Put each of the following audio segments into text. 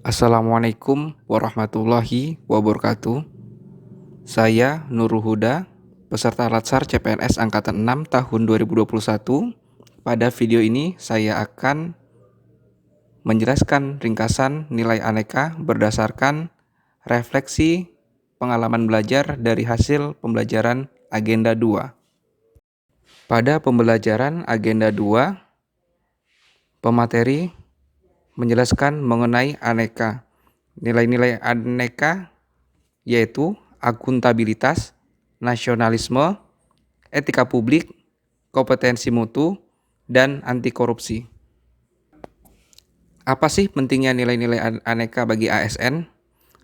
Assalamualaikum warahmatullahi wabarakatuh. Saya Nurul Huda, peserta Latsar CPNS Angkatan 6 tahun 2021. Pada video ini saya akan menjelaskan ringkasan nilai aneka berdasarkan refleksi pengalaman belajar dari hasil pembelajaran Agenda 2. Pada pembelajaran Agenda 2, pemateri menjelaskan mengenai aneka. Nilai-nilai aneka yaitu akuntabilitas, nasionalisme, etika publik, kompetensi mutu, dan anti korupsi. Apa sih pentingnya nilai-nilai aneka bagi ASN?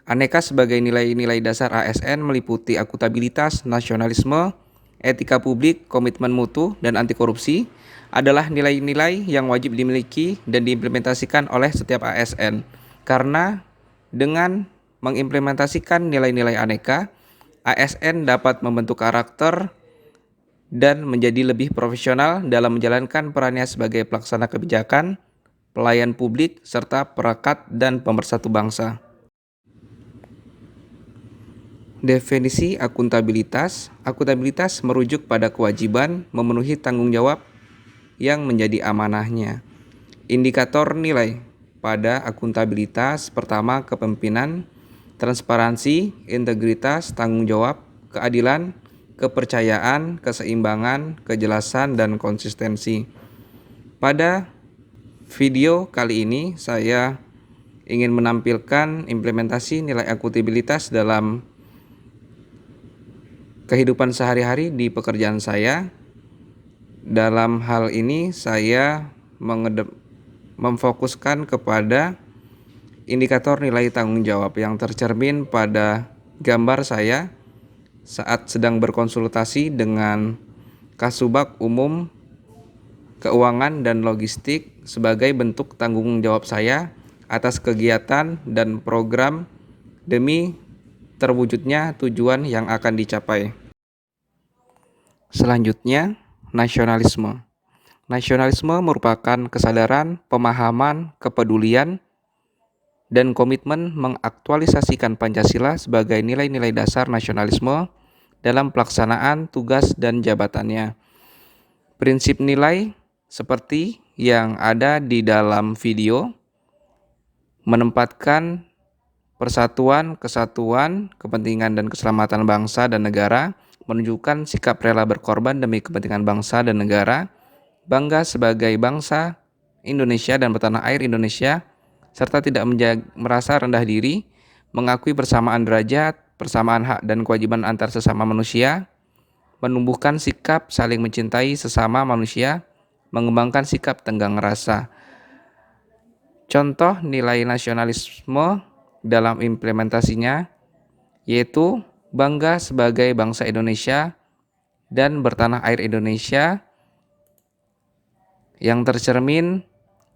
Aneka sebagai nilai-nilai dasar ASN meliputi akuntabilitas, nasionalisme, etika publik, komitmen mutu, dan anti korupsi adalah nilai-nilai yang wajib dimiliki dan diimplementasikan oleh setiap ASN. Karena dengan mengimplementasikan nilai-nilai aneka, ASN dapat membentuk karakter dan menjadi lebih profesional dalam menjalankan perannya sebagai pelaksana kebijakan, pelayan publik, serta perekat dan pemersatu bangsa. Definisi akuntabilitas. Akuntabilitas merujuk pada kewajiban memenuhi tanggung jawab yang menjadi amanahnya. Indikator nilai pada akuntabilitas: pertama, kepemimpinan, transparansi, integritas, tanggung jawab, keadilan, kepercayaan, keseimbangan, kejelasan, dan konsistensi. Pada video kali ini saya ingin menampilkan implementasi nilai akuntabilitas dalam kehidupan sehari-hari di pekerjaan saya. Dalam hal ini saya memfokuskan kepada indikator nilai tanggung jawab yang tercermin pada gambar saya saat sedang berkonsultasi dengan Kasubag Umum Keuangan dan Logistik sebagai bentuk tanggung jawab saya atas kegiatan dan program demi terwujudnya tujuan yang akan dicapai. Selanjutnya, nasionalisme. Nasionalisme merupakan kesadaran, pemahaman, kepedulian, dan komitmen mengaktualisasikan Pancasila sebagai nilai-nilai dasar nasionalisme dalam pelaksanaan tugas dan jabatannya. Prinsip nilai seperti yang ada di dalam video menempatkan persatuan, kesatuan, kepentingan dan keselamatan bangsa dan negara, menunjukkan sikap rela berkorban demi kepentingan bangsa dan negara, bangga sebagai bangsa Indonesia dan bertanah air Indonesia, serta tidak merasa rendah diri, mengakui persamaan derajat, persamaan hak dan kewajiban antar sesama manusia, menumbuhkan sikap saling mencintai sesama manusia, mengembangkan sikap tenggang rasa. Contoh nilai nasionalisme dalam implementasinya yaitu bangga sebagai bangsa Indonesia dan bertanah air Indonesia yang tercermin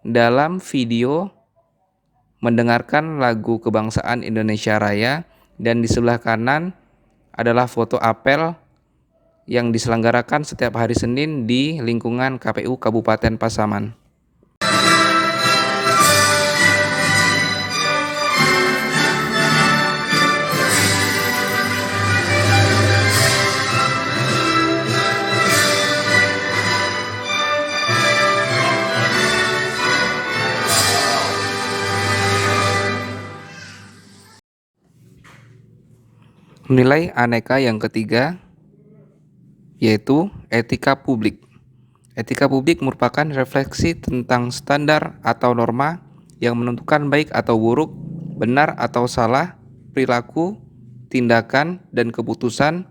dalam video mendengarkan lagu kebangsaan Indonesia Raya, dan di sebelah kanan adalah foto apel yang diselenggarakan setiap hari Senin di lingkungan KPU Kabupaten Pasaman. Nilai aneka yang ketiga yaitu etika publik. Etika publik merupakan refleksi tentang standar atau norma yang menentukan baik atau buruk, benar atau salah, perilaku, tindakan, dan keputusan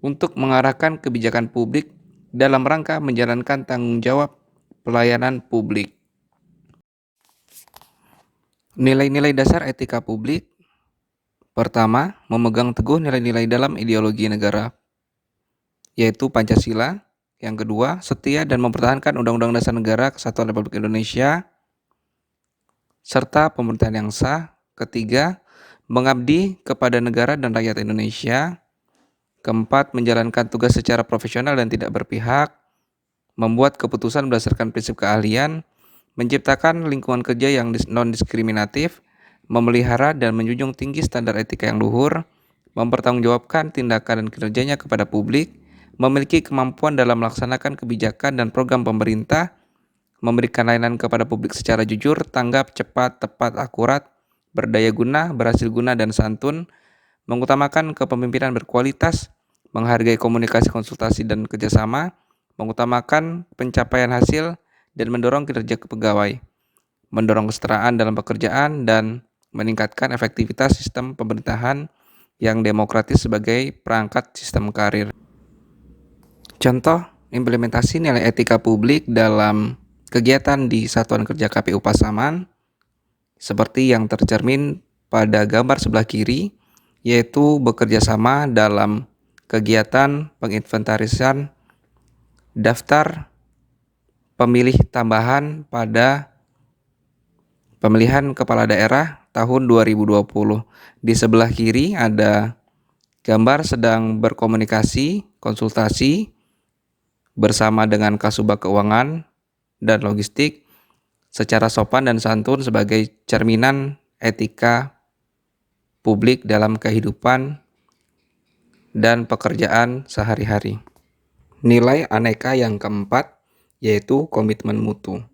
untuk mengarahkan kebijakan publik dalam rangka menjalankan tanggung jawab pelayanan publik. Nilai-nilai dasar etika publik. Pertama, memegang teguh nilai-nilai dalam ideologi negara, yaitu Pancasila. Yang kedua, setia dan mempertahankan Undang-Undang Dasar Negara Kesatuan Republik Indonesia serta pemerintahan yang sah. Ketiga, mengabdi kepada negara dan rakyat Indonesia. Keempat, menjalankan tugas secara profesional dan tidak berpihak, membuat keputusan berdasarkan prinsip keahlian, menciptakan lingkungan kerja yang non-diskriminatif, memelihara dan menjunjung tinggi standar etika yang luhur, mempertanggungjawabkan tindakan dan kinerjanya kepada publik, memiliki kemampuan dalam melaksanakan kebijakan dan program pemerintah, memberikan layanan kepada publik secara jujur, tanggap, cepat, tepat, akurat, berdaya guna, berhasil guna, dan santun, mengutamakan kepemimpinan berkualitas, menghargai komunikasi, konsultasi, dan kerjasama, mengutamakan pencapaian hasil, dan mendorong kinerja pegawai, mendorong kesetaraan dalam pekerjaan, dan meningkatkan efektivitas sistem pemerintahan yang demokratis sebagai perangkat sistem karir. Contoh implementasi nilai etika publik dalam kegiatan di Satuan Kerja KPU Pasaman seperti yang tercermin pada gambar sebelah kiri, yaitu bekerja sama dalam kegiatan penginventarisan daftar pemilih tambahan pada pemilihan kepala daerah tahun 2020. Di sebelah kiri ada gambar sedang berkomunikasi, konsultasi bersama dengan Kasubag Keuangan dan Logistik secara sopan dan santun sebagai cerminan etika publik dalam kehidupan dan pekerjaan sehari-hari. Nilai aneka yang keempat yaitu komitmen mutu.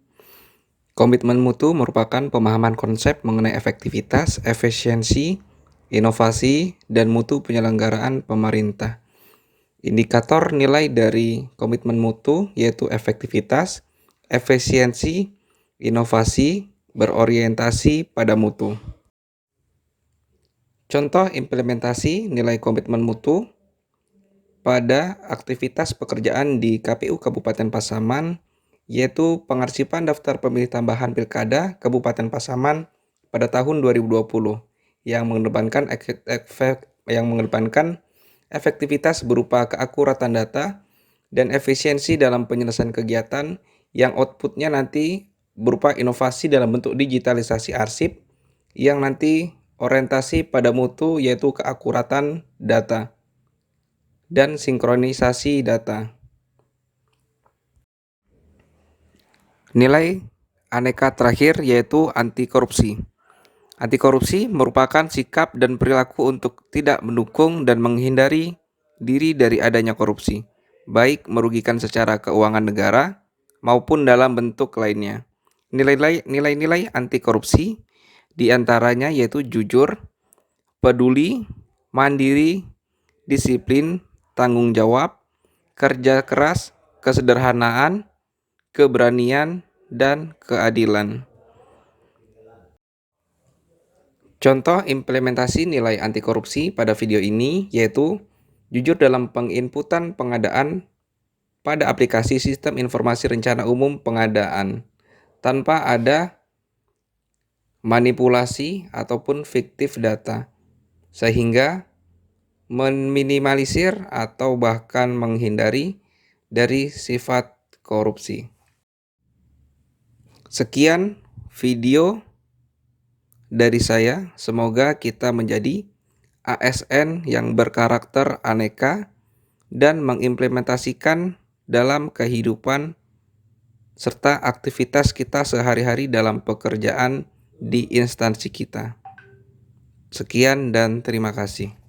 Komitmen mutu merupakan pemahaman konsep mengenai efektivitas, efisiensi, inovasi, dan mutu penyelenggaraan pemerintah. Indikator nilai dari komitmen mutu yaitu efektivitas, efisiensi, inovasi, berorientasi pada mutu. Contoh implementasi nilai komitmen mutu pada aktivitas pekerjaan di KPU Kabupaten Pasaman, yaitu pengarsipan daftar pemilih tambahan Pilkada Kabupaten Pasaman pada tahun 2020 yang mengedepankan efektivitas berupa keakuratan data dan efisiensi dalam penyelesaian kegiatan yang outputnya nanti berupa inovasi dalam bentuk digitalisasi arsip yang nanti orientasi pada mutu yaitu keakuratan data dan sinkronisasi data. Nilai aneka terakhir yaitu anti korupsi. Anti korupsi merupakan sikap dan perilaku untuk tidak mendukung dan menghindari diri dari adanya korupsi, baik merugikan secara keuangan negara maupun dalam bentuk lainnya. Nilai-nilai anti korupsi diantaranya yaitu jujur, peduli, mandiri, disiplin, tanggung jawab, kerja keras, kesederhanaan, keberanian, dan keadilan. Contoh implementasi nilai anti korupsi pada video ini yaitu jujur dalam penginputan pengadaan pada aplikasi Sistem Informasi Rencana Umum Pengadaan tanpa ada manipulasi ataupun fiktif data, sehingga meminimalisir atau bahkan menghindari dari sifat korupsi. Sekian video dari saya, semoga kita menjadi ASN yang berkarakter aneka dan mengimplementasikan dalam kehidupan serta aktivitas kita sehari-hari dalam pekerjaan di instansi kita. Sekian dan terima kasih.